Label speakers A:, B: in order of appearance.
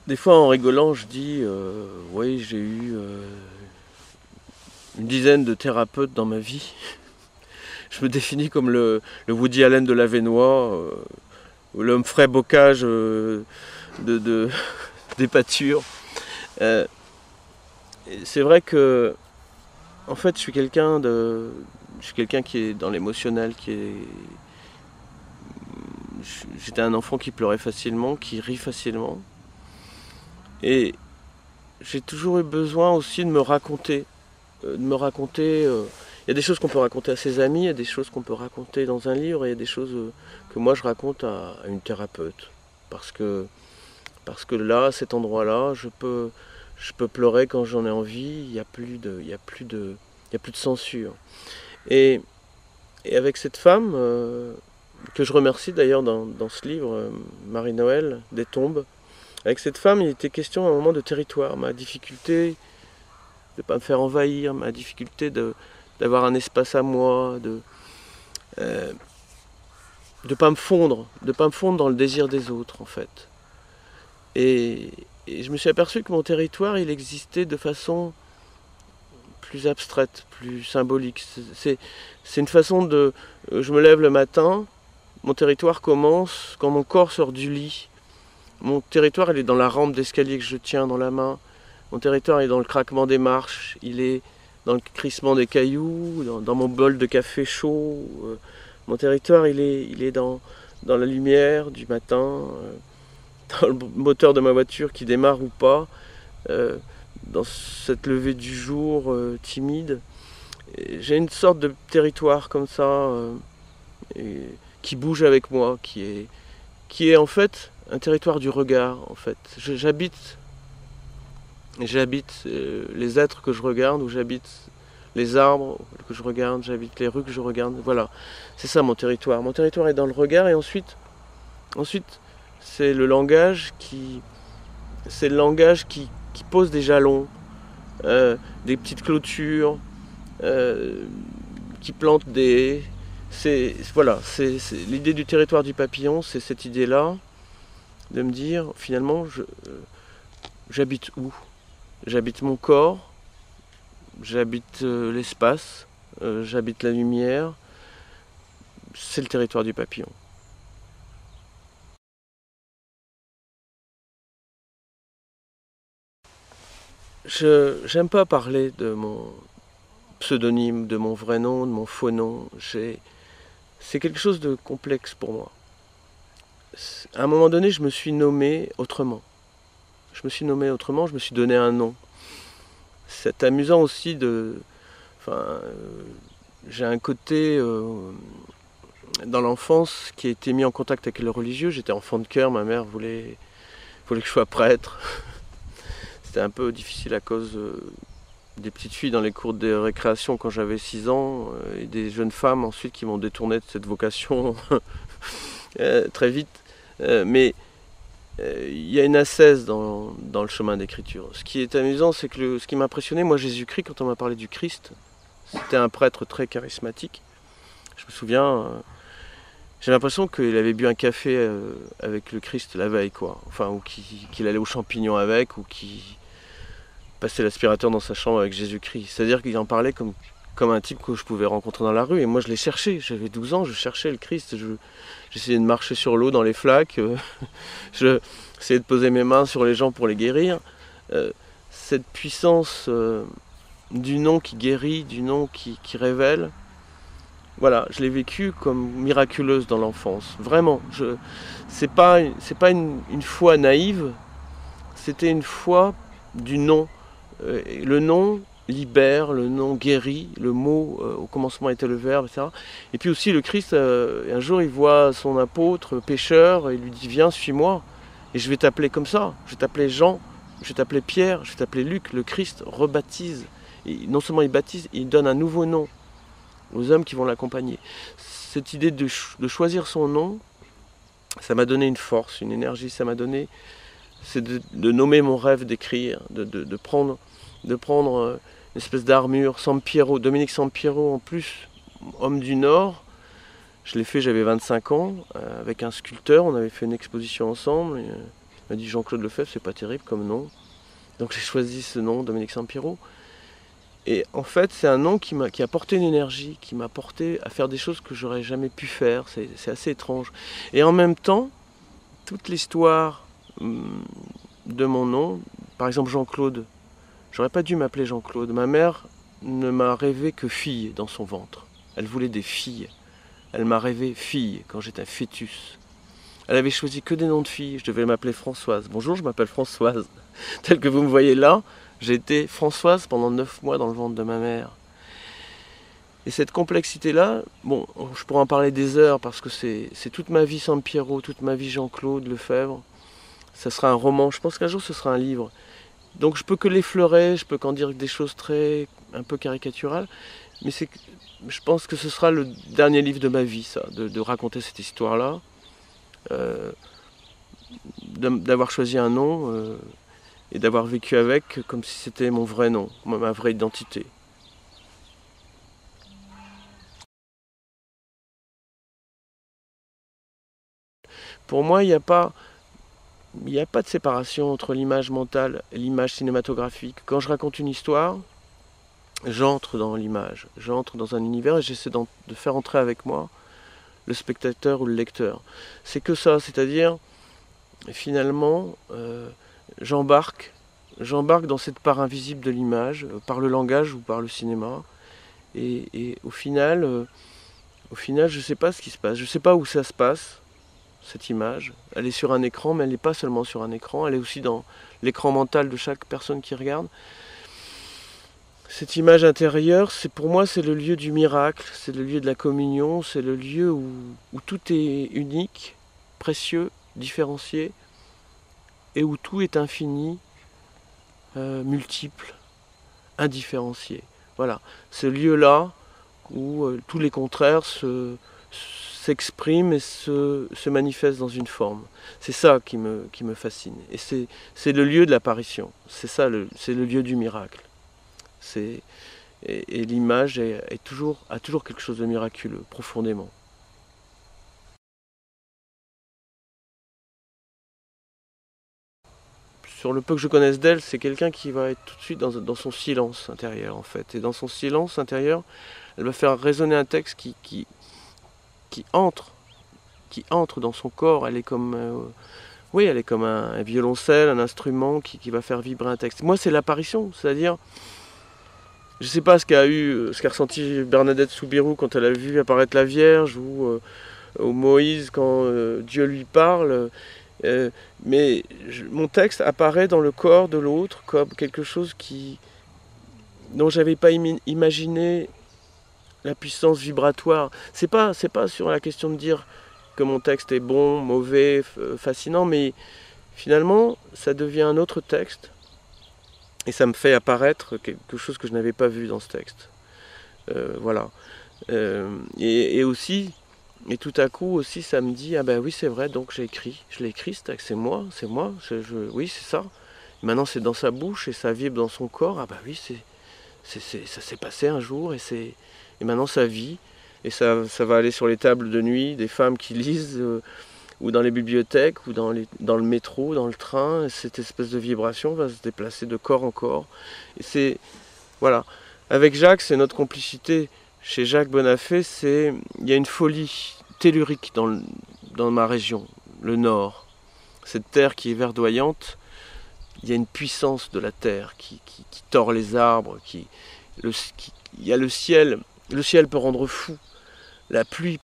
A: Des fois, en rigolant, je dis oui, j'ai eu une dizaine de thérapeutes dans ma vie. Je me définis comme le Woody Allen de l'Avesnois, ou l'homme frais bocage des pâtures. Euh, c'est vrai que, en fait, je suis quelqu'un qui est dans l'émotionnel, j'étais un enfant qui pleurait facilement, qui rit facilement. Et j'ai toujours eu besoin aussi de me raconter. Il y a des choses qu'on peut raconter à ses amis, il y a des choses qu'on peut raconter dans un livre, et il y a des choses que moi je raconte à une thérapeute. Parce que là, à cet endroit-là, je peux pleurer quand j'en ai envie, il n'y a plus de censure. Et, et avec cette femme, que je remercie d'ailleurs dans ce livre, Marie-Noël, des tombes, avec cette femme, il était question à un moment de territoire, ma difficulté de ne pas me faire envahir, ma difficulté d'avoir un espace à moi, de pas me fondre, dans le désir des autres en fait. Et je me suis aperçu que mon territoire, il existait de façon plus abstraite, plus symbolique. C'est une façon de... Je me lève le matin, mon territoire commence quand mon corps sort du lit. Mon territoire, il est dans la rampe d'escalier que je tiens dans la main. Mon territoire est dans le craquement des marches, il est dans le crissement des cailloux, dans mon bol de café chaud. Mon territoire, il est dans la lumière du matin, dans le moteur de ma voiture qui démarre ou pas, dans cette levée du jour timide. J'ai une sorte de territoire comme ça, qui bouge avec moi, qui est en fait un territoire du regard. En fait, j'habite les êtres que je regarde, ou j'habite les arbres que je regarde, j'habite les rues que je regarde. Voilà, c'est ça mon territoire. Mon territoire est dans le regard, et ensuite c'est le langage qui pose des jalons, des petites clôtures, qui plante des haies. Voilà, c'est l'idée du territoire du papillon, c'est cette idée-là de me dire finalement j'habite où? J'habite mon corps, j'habite l'espace, j'habite la lumière. C'est le territoire du papillon. J'aime pas parler de mon pseudonyme, de mon vrai nom, de mon faux nom. C'est quelque chose de complexe pour moi. À un moment donné, je me suis nommé autrement. Je me suis donné un nom. C'est amusant aussi j'ai un côté dans l'enfance qui a été mis en contact avec le religieux. J'étais enfant de chœur, ma mère voulait que je sois prêtre. C'était un peu difficile à cause des petites filles dans les cours de récréation quand j'avais 6 ans, et des jeunes femmes ensuite qui m'ont détourné de cette vocation très vite. Mais il y a une ascèse dans le chemin d'écriture. Ce qui est amusant, c'est que ce qui m'a impressionné, moi, Jésus-Christ, quand on m'a parlé du Christ, c'était un prêtre très charismatique. Je me souviens, j'ai l'impression qu'il avait bu un café avec le Christ la veille, quoi. Enfin, ou qu'il allait aux champignons avec, ou qu'il passait l'aspirateur dans sa chambre avec Jésus-Christ. C'est-à-dire qu'il en parlait comme un type que je pouvais rencontrer dans la rue. Et moi, je l'ai cherché. J'avais 12 ans, je cherchais le Christ. J'essayais de marcher sur l'eau dans les flaques. J'essayais de poser mes mains sur les gens pour les guérir. Cette puissance du nom qui guérit, du nom qui révèle, voilà, je l'ai vécu comme miraculeuse dans l'enfance. Vraiment. C'est pas une foi naïve, c'était une foi du nom. Le nom libère, le nom guérit, le mot au commencement était le verbe, etc. Et puis aussi le Christ, un jour il voit son apôtre pécheur et il lui dit viens, suis-moi, et je vais t'appeler comme ça, je vais t'appeler Jean, je vais t'appeler Pierre, je vais t'appeler Luc. Le Christ rebaptise, et non seulement il baptise, il donne un nouveau nom aux hommes qui vont l'accompagner. Cette idée de choisir son nom, ça m'a donné une force, une énergie, ça m'a donné, c'est de nommer mon rêve d'écrire, de prendre une espèce d'armure. Dominique Sampiero, en plus, homme du Nord, je l'ai fait, j'avais 25 ans, avec un sculpteur, on avait fait une exposition ensemble, Il m'a dit Jean-Claude Lefebvre, c'est pas terrible comme nom. Donc j'ai choisi ce nom, Dominique Sampiero. Et en fait, c'est un nom qui a porté une énergie, qui m'a porté à faire des choses que j'aurais jamais pu faire. C'est assez étrange. Et en même temps, toute l'histoire de mon nom, par exemple Jean-Claude, j'aurais pas dû m'appeler Jean-Claude. Ma mère ne m'a rêvé que fille dans son ventre. Elle voulait des filles. Elle m'a rêvé fille quand j'étais un fœtus. Elle avait choisi que des noms de filles. Je devais m'appeler Françoise. Bonjour, je m'appelle Françoise. Tel que vous me voyez là, j'ai été Françoise pendant 9 mois dans le ventre de ma mère. Et cette complexité-là, bon, je pourrais en parler des heures parce que c'est toute ma vie Sampiero, toute ma vie Jean-Claude Lefebvre. Ça sera un roman, je pense qu'un jour ce sera un livre. Donc je peux que l'effleurer, je peux qu'en dire des choses un peu caricaturales. Mais je pense que ce sera le dernier livre de ma vie, ça, de raconter cette histoire-là. D'avoir choisi un nom et d'avoir vécu avec comme si c'était mon vrai nom, ma vraie identité. Pour moi, il n'y a pas de séparation entre l'image mentale et l'image cinématographique. Quand je raconte une histoire, j'entre dans l'image, j'entre dans un univers et j'essaie de faire entrer avec moi le spectateur ou le lecteur. C'est que ça, c'est-à-dire, finalement, j'embarque dans cette part invisible de l'image, par le langage ou par le cinéma. Et au final, je ne sais pas ce qui se passe. Je ne sais pas où ça se passe, cette image. Elle est sur un écran, mais elle n'est pas seulement sur un écran. Elle est aussi dans l'écran mental de chaque personne qui regarde. Cette image intérieure, pour moi, c'est le lieu du miracle, c'est le lieu de la communion, c'est le lieu où tout est unique, précieux, différencié, et où tout est infini, multiple, indifférencié. Voilà, ce lieu-là où tous les contraires s'expriment et se manifestent dans une forme. C'est ça qui me fascine. Et c'est le lieu de l'apparition, c'est le lieu du miracle. Et l'image a toujours quelque chose de miraculeux, profondément. Sur le peu que je connaisse d'elle, c'est quelqu'un qui va être tout de suite dans son silence intérieur, en fait. Et dans son silence intérieur, elle va faire résonner un texte qui entre dans son corps. Elle est comme, elle est comme un violoncelle, un instrument qui va faire vibrer un texte. Moi, c'est l'apparition, c'est-à-dire, je ne sais pas ce qu'a ressenti Bernadette Soubirous quand elle a vu apparaître la Vierge ou Moïse quand Dieu lui parle. Mais mon texte apparaît dans le corps de l'autre comme quelque chose dont j'avais pas imaginé la puissance vibratoire. C'est pas sur la question de dire que mon texte est bon, mauvais, fascinant, mais finalement ça devient un autre texte et ça me fait apparaître quelque chose que je n'avais pas vu dans ce texte. Voilà. Et aussi, et tout à coup aussi ça me dit, ah ben oui c'est vrai, donc je l'ai écrit ce texte, c'est moi, oui c'est ça. Maintenant c'est dans sa bouche et ça vibre dans son corps, ah ben oui ça s'est passé un jour et maintenant ça vit. Et ça va aller sur les tables de nuit des femmes qui lisent, ou dans les bibliothèques, ou dans le métro, dans le train. Et cette espèce de vibration va se déplacer de corps en corps. Et voilà. Avec Jacques, c'est notre complicité. Chez Jacques Bonafé, il y a une folie tellurique dans ma région, le Nord. Cette terre qui est verdoyante, il y a une puissance de la terre qui tord les arbres, il y a le ciel. Le ciel peut rendre fou. La pluie